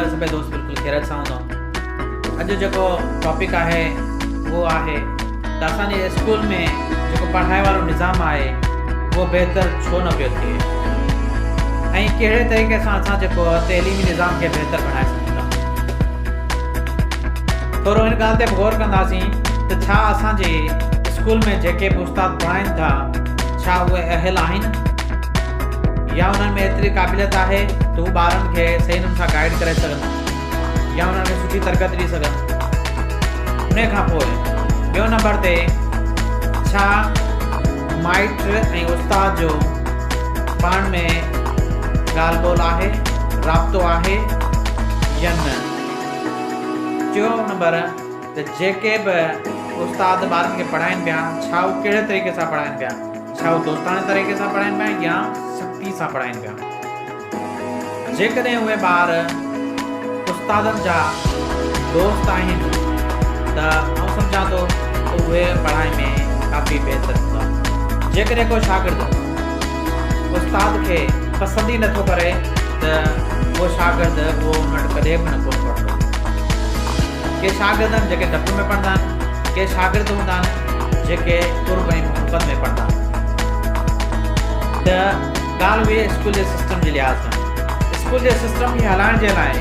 Number सभई दोस्त बिल्कुलु ख़ैरियत सां हूंदो। अॼु जेको टॉपिक आहे उहो आहे त असांजे स्कूल में जेको पढ़ाई वारो निज़ाम आहे उहो बहितर छो न पियो थिए ऐं कहिड़े तरीक़े सां असां जेको तइलीमी निज़ाम खे बहितर बणाए सघूं था। थोरो हिन ॻाल्हि ते गौर कंदासीं त छा असांजे स्कूल में जेके बि उस्ताद पढ़ाइनि था छा उहे अहल आहिनि या उन्हनि में एतिरी क़ाबिलियत आहे त हू ॿारनि खे सही नमूने सां गाइड करे सघनि या उन्हनि खे सुठी तरक़त ॾेई सघनि। उन खां पोइ ॿियो नंबर ते छा माइट ऐं उस्ताद जो पाण में ॻाल्हि ॿोल आहे, राब्तो आहे या न। टियों नंबर त जेके बि उस्ताद ॿारनि खे पढ़ाइनि पिया छा उहे कहिड़े तरीक़े सां पढ़ाइनि पिया, छा उहे दोस्ताने तरीक़े सां पढ़ाइनि पिया या सख़्ती सां पढ़ाइनि पिया। जेकॾहिं उहे ॿार उस्तादनि जा दोस्त आहिनि त आउं सम्झां थो त उहे पढ़ाई में काफ़ी बहितर हूंदा। जेकॾहिं को शागिर्द उस्ताद खे पसंदि ई नथो करे त उहो शागिर्द उहो उन वटि कॾहिं बि न कोन पढ़ंदो। के शागिर्द आहिनि जेके डप में पढ़ंदा आहिनि, के शागिर्द हूंदा आहिनि जेके कुर्ब ऐं मुहबत में पढ़ंदा आहिनि। त ॻाल्हि हुई स्कूल जे सिस्टम जे लिहाज़ सां। स्कूल जे सिस्टम खे हलाइण जे लाइ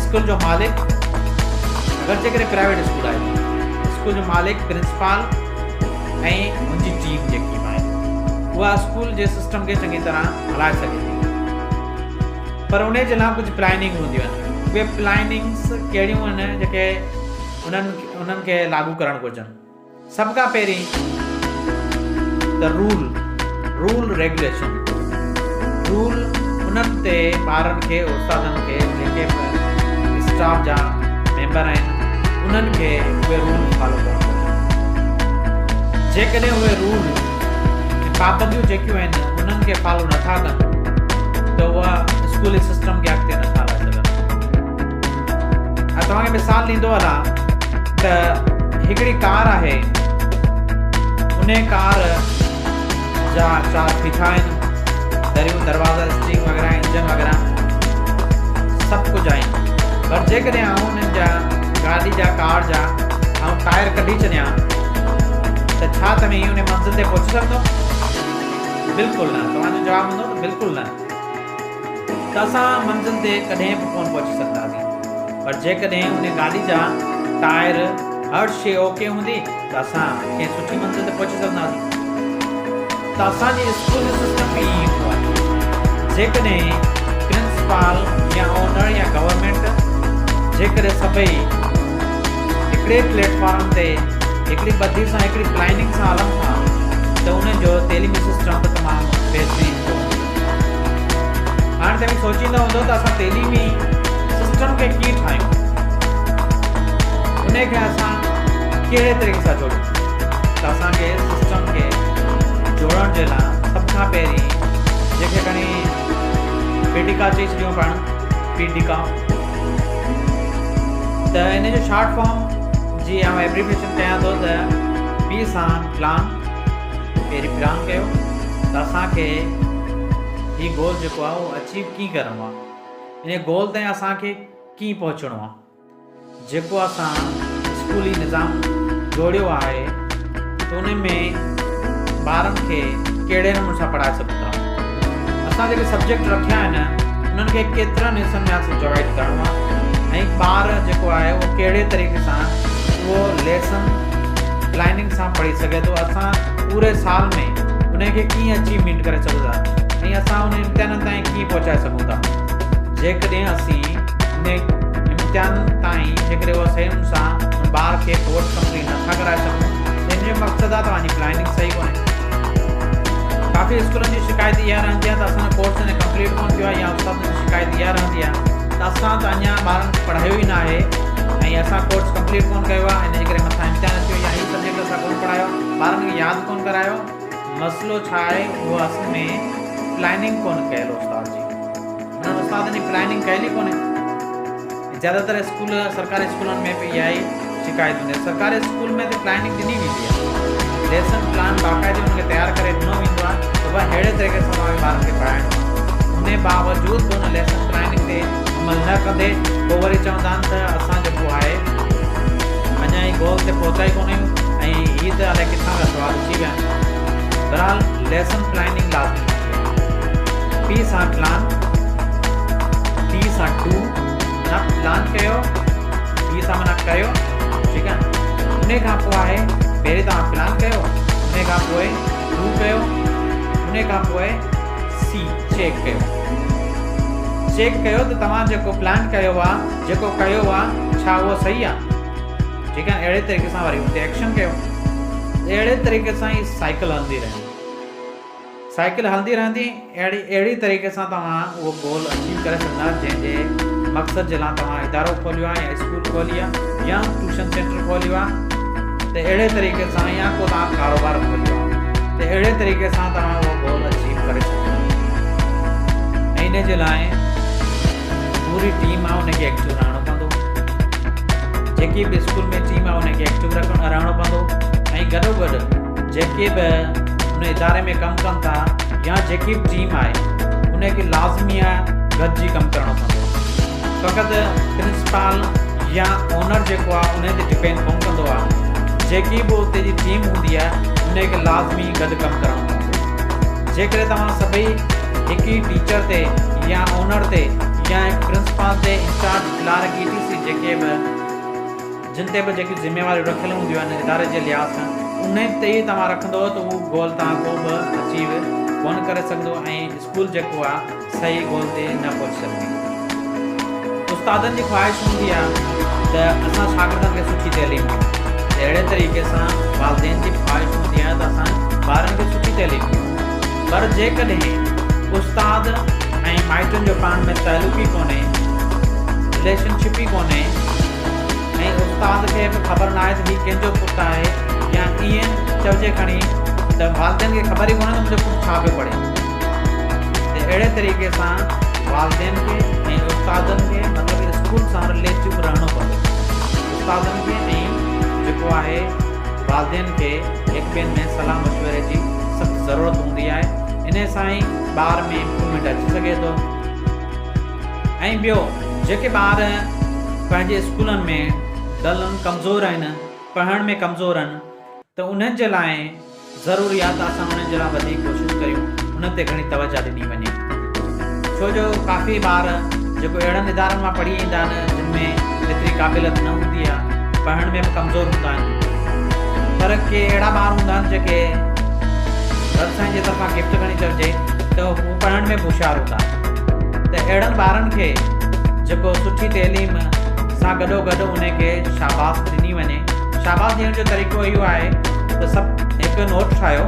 स्कूल जो मालिक, अगरि जेकॾहिं प्राइवेट स्कूल आहे, स्कूल जो मालिक, प्रिंसिपाल ऐं मुंहिंजी टीम जेकी आहे उहा स्कूल जे सिस्टम खे चङी तरह हलाए सघे थी। पर उन जे लाइ कुझु प्लानिंग हूंदियूं आहिनि। उहे प्लानिंग्स कहिड़ियूं आहिनि जेके उन्हनि खे लागू करणु घुरिजनि। सभ खां पहिरीं त रूल रेगुलेशन। रूल उन्हनि ते ॿारनि खे, उस्तादनि खे, जेके बि स्टाफ जा मेंबर आहिनि उन्हनि खे उहे रूल फॉलो करणु घुरिजनि। जेकॾहिं उहे रूल पाबंदियूं जेकियूं आहिनि उन्हनि खे फॉलो नथा कनि त उहा स्कूली सिस्टम खे अॻिते नथा हलाए सघनि। तव्हांखे मिसाल ॾींदो हलां त हिकिड़ी कार आहे, उन कार जा 4 फीथा आहिनि, दरियूं, दरवाज़ा, स्टीरिंग वग़ैरह, इंजन वग़ैरह सभु कुझु आहिनि। पर जेकॾहिं आउं उन्हनि जा गाॾी जा, कार जा ऐं टायर कढी छॾियां त छा तव्हां उन मंज़िल ते पहुची सघंदो? बिल्कुलु न। तव्हांजो जवाबु हूंदो त बिल्कुलु न। त असां मंज़िल ते कॾहिं बि कोन पहुची सघंदासीं। पर जेकॾहिं उन गाॾी जा टायर हर शइ ओके हूंदी त असां कंहिं सुठी मंज़िल ते पहुची सघंदासीं। त असांजी स्कूल जो सिस्टम बि ईअं हूंदो आहे। जेकॾहिं प्रिंसिपाल या ओनर या गवर्नमेंट जेकॾहिं सभई हिकिड़े प्लेटफॉर्म ते हिकिड़ी ॿधी सां, हिकिड़ी प्लानिंग सां हलनि था त उन्हनि जो तइलीमी सिस्टम बि तमामु बहितरीनु हूंदो। हाणे तव्हां सोचींदा हूंदो त असां तइलीमी सिस्टम खे कीअं ठाहियूं, उन खे असां कहिड़े तरीक़े सां जोड़ियूं। त असांखे सिस्टम खे जोड़ण जे लाइ सभ खां पहिरीं जेके खणी पीडिका चई छॾियूं पाण, पीडिका, त इन जो शॉर्ट फॉर्म जी आउं एब्रीविएशन कयां थो त पी सां प्लान। पहिरीं प्लान कयो त असांखे हीउ गोल जेको आहे उहो अचीव कीअं करिणो आहे, इन गोल ताईं असांखे कीअं पहुचणो आहे। जेको असां स्कूली निज़ाम जोड़ियो आहे त उन में ॿारनि खे कहिड़े नमूने सां पढ़ाए सघूं था। असां जेके सब्जेक्ट रखिया आहिनि उन्हनि खे केतिरनि हिसनि में असां डिवाइड करिणो आहे ऐं ॿार जेको आहे उहो कहिड़े तरीक़े सां उहो लेसन प्लानिंग सां पढ़ी सघे थो। असां पूरे साल में उन खे कीअं अचीवमेंट करे सघूं था ऐं असां उन इम्तिहाननि ताईं कीअं पहुचाए सघूं था। जेकॾहिं असीं उन इम्तिहान ताईं जेकॾहिं उहा सही नमूने सां ॿार खे कोर्स कंप्लीट नथा कराए सघूं त इन जो मक़सदु आहे तव्हांजी प्लानिंग सही कोन्हे। काफ़ी स्कूलनि जी शिकायत इहा रहंदी आहे त असांजो कोर्स अञा कंप्लीट कोन थियो आहे, या उस्तादनि जी शिकायत इहा रहंदी आहे त असां त अञा ॿारनि खे पढ़ायो ई न आहे ऐं असां कोर्स कंप्लीट कोन कयो आहे, इन जे करे मथां इम्तिहान थियो या हीअ सब्जेक्ट असां कोन पढ़ायो, ॿारनि खे यादि कोन करायो। मसइलो छा आहे, उहो असल में प्लानिंग कोन कयल उस्ताद जी, उन्हनि उस्तादनि जी प्लानिंग कयल ई कोन्हे। ज़्यादातर स्कूल, सरकारी स्कूलनि में बि इहा ई शिकायत हूंदी आहे। सरकारी स्कूल में त प्लानिंग ॾिनी वेंदी आहे, लेसन प्लान बाक़ाइदे उनखे तयारु करे ॾिनो वेंदो आहे त उहा अहिड़े तरीक़े सां ॿारनि खे पढ़ाइणो। उन बावजूद बि उन लेसन प्लानिंग ते मुकमल न कंदे पोइ वरी चवंदा आहिनि त असां जेको आहे अञा ई गोल ते पहुचा ई कोन आहियूं ऐं हीअ त अलाए किथां खां सुवाल अची विया आहिनि। बहरहाल लेसन प्लानिंग लाज़मी पी सां प्लान, टी सां टू, माना प्लान कयो, टी सां माना कयो, ठीकु आहे। उन खां पोइ आहे पहिरीं तव्हां प्लान कयो, उन खां पोइ टू कयो, उन खां पोइ सी चेक कयो। चेक कयो त तव्हां जेको प्लान कयो आहे, जेको कयो आहे, छा उहो सही आहे, ठीकु आहे। अहिड़े तरीक़े सां वरी उते एक्शन कयो। अहिड़े तरीक़े सां ई साइकिल हलंदी रहंदी, साइकिल हलंदी रहंदी। अहिड़ी तरीक़े सां तव्हां उहो गोल अचीव करे सघंदा जंहिंजे मक़सद जे लाइ तव्हां इदारो खोलियो आहे या स्कूल खोली आहे या ट्यूशन सेंटर खोलियो आहे। त अहिड़े तरीक़े सां या को तव्हां कारोबार खोलियो आहे त अहिड़े तरीक़े सां तव्हां उहो गोल अचीव करे सघंदा। ऐं इन जे लाइ पूरी टीम आहे उनखे एक्टिव रहणो पवंदो। जेकी बि स्कूल में टीम आहे उनखे एक्टिव रहणो पवंदो। ऐं गॾोगॾु जेके बि उन इदारे में कमु कनि था या जेकी बि टीम आहे उनखे लाज़मी आहे गॾिजी कमु करणो पवंदो। फ़क़ति प्रिंसिपल या ओनर जेको आहे उन ते डिपेंड कोन कंदो आहे। जेकी बि उते जी टीम हूंदी आहे उनखे लाज़मी गॾु कमु करणो पवंदो। जेकॾहिं तव्हां सभई हिकु ई टीचर ते या ओनर ते या प्रिंसिपल ते इंचार्ज क्लार्क ETC जेके बि जिन ते बि जेकी ज़िम्मेवारियूं रखियलु हूंदियूं आहिनि इदारे जे लिहाज़ सां उन ते ई तव्हां रखंदो त उहो गोल तव्हां को बि अचीव कोन करे सघंदो ऐं स्कूल जेको आहे सही गोल ते न पहुची सघंदी। उस्तादनि जी ख़्वाहिश हूंदी आहे त असां शागिर्दनि खे सुठी तइलीम ॾियूं। अहिड़े तरीक़े सां वालिदेन जी ख़्वाहिश हूंदी आहे त असां ॿारनि खे सुठी तइलीम ॾियूं। पर जेकॾहिं उस्ताद ऐं माइटनि जो पाण में तालुक़ ई कोन्हे, रिलेशनशिप ई कोन्हे ऐं उस्ताद खे बि ख़बर न आहे त हीउ कंहिंजो पुटु आहे या ईअं चइजे खणी त वालिदेन खे ख़बर ई कोन्हे त मुंहिंजो पुटु छा पियो पढ़े। त अहिड़े तरीक़े सां वालिदेन खे ऐं उस्तादनि खे मतिलबु स्कूल सां रिलेटिव रहणो पवंदो। उस्तादनि खे ऐं जेको आहे वालिदेन खे हिकु ॿियनि में सलाह मशवरे जी सख़्तु ज़रूरत हूंदी आहे। इन सां ई ॿार में इम्प्रूवमेंट अची सघे थो। ऐं ॿियो जेके ॿार पंहिंजे स्कूलनि में डलनि कमज़ोर आहिनि, पढ़ण में कमज़ोर आहिनि त उन्हनि जे लाइ ज़रूरी आहे त असां उन्हनि जे लाइ वधीक कोशिशि करियूं, उन्हनि ते घणी तवजो ॾिनी वञे। छो जो काफ़ी ॿार जेको अहिड़नि इदारनि मां पढ़ी ईंदा आहिनि जिन में एतिरी क़ाबिलियत न हूंदी आहे, पढ़ण में बि कमज़ोर हूंदा आहिनि। पर के अहिड़ा ॿार हूंदा आहिनि जेके साईं जे तरफ़ां गिफ्ट खणी चढ़िजे त हू पढ़ण में बि होशियारु हूंदा। त अहिड़नि ॿारनि खे जेको सुठी तइलीम सां गॾोगॾु उनखे शाबाश ॾिनी वञे। शाबाश ॾियण जो तरीक़ो इहो आहे त सभु हिकु नोट ठाहियो।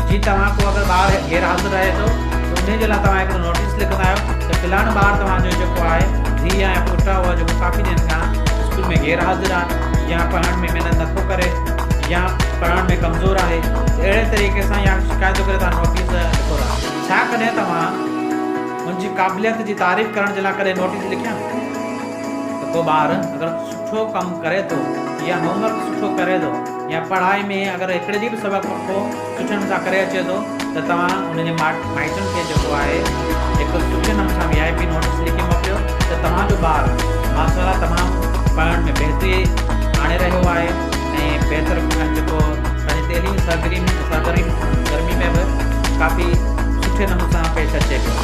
जी तव्हां को अगरि ॿारु गैर हाज़िर रहे थो त उन जे लाइ तव्हां हिकिड़ो नोटिस लिखंदा आहियो त फ़िलहाल ॿारु तव्हांजो जेको आहे धीउ या पुटु आहे उहो जेको काफ़ी ॾींहंनि खां स्कूल में गैर हाज़िर आहे या पढ़ण में महिनत नथो करे या पढ़ण में कमज़ोर आहे। अहिड़े तरीक़े सां या शिकायत करे तव्हां नोटिस लिखो था। छा कॾहिं तव्हां मुंहिंजी क़ाबिलियत जी तारीफ़ करण जे लाइ कॾहिं नोटिस लिखिया त को ॿारु अगरि सुठो कमु करे थो या होमवर्क सुठो करे थो या पढ़ाई में अगरि हिकिड़े ॾींहुं बि सबक़ु को सुठे नमूने सां करे अचे थो त तव्हां उनजे माइटनि खे जेको आहे हिकु सुठे नमूने सां VIP नोटिस लिखी मोकिलियो त तव्हांजो ॿारु माशाअल्लाह तमामु पढ़ण में बहितरी आणे रहियो आहे ऐं बहितर जेको पंहिंजी तइलीमी सरगर्मी में बि काफ़ी सुठे नमूने सां पेश अचे पियो।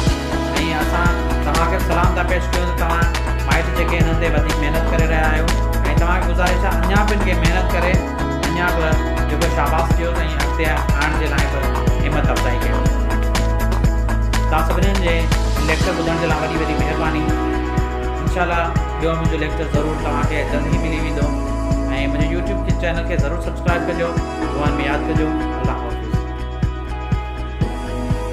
ऐं असां तव्हांखे सलाम था पेश कयूं त तव्हां माइट जेके हिननि ते वधीक महिनत करे रहिया आहियो ऐं तव्हांखे गुज़ारिश आहे अञा बि हिनखे महिनत करे अञा बि जेको शाबाश ॾियो ऐं अॻिते आणण जे लाइ बि हिमत अफ़ज़ाई कयो। तव्हां सभिनीनि जे लेक्चर ॿुधण जे लाइ वॾी वॾी महिरबानी। इंशाअल्लाह ॿियो मुंहिंजो लेक्चर ज़रूरु तव्हांखे जल्दी मिली वेंदो ऐं मुंहिंजे YouTube चैनल खे ज़रूरु सब्सक्राइब कजो, दुआनि में यादि कजो।